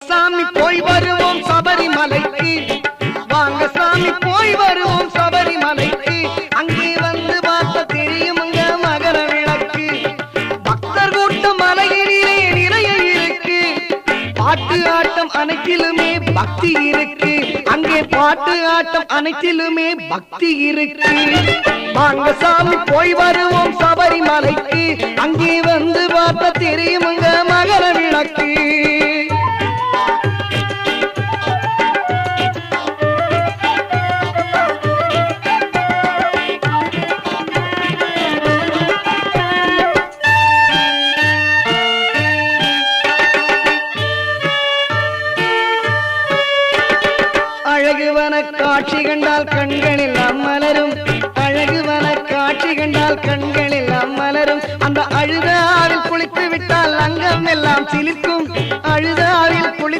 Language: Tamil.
சாமி போய் வருவோம் சபரிமலைக்கு, வாங்க சாமி போய் வருவோம் சபரிமலைக்கு. அங்கே வந்து பார்த்த தெரியுமுங்க மகர விளக்கு. பக்தர் கூட்டம் மலையிலே நிறைய இருக்கு. பாட்டு ஆட்டம் அனைத்திலுமே பக்தி இருக்கு. அங்கே பாட்டு ஆட்டம் அனைத்திலுமே பக்தி இருக்கு. வாங்க சாமி போய் வருவோம் சபரிமலைக்கு. அங்கே வந்து பார்த்த தெரியுமுங்க மகர விளக்கு. அழகுவன காட்சி கண்டால் கண்களில் மலரும். அழகுவன காட்சி கண்டால் கண்களில் மலரும். அந்த அழுதாவில் குளித்து விட்டால் அங்கம் எல்லாம் சிலிர்க்கும். அழுதாவில் குளி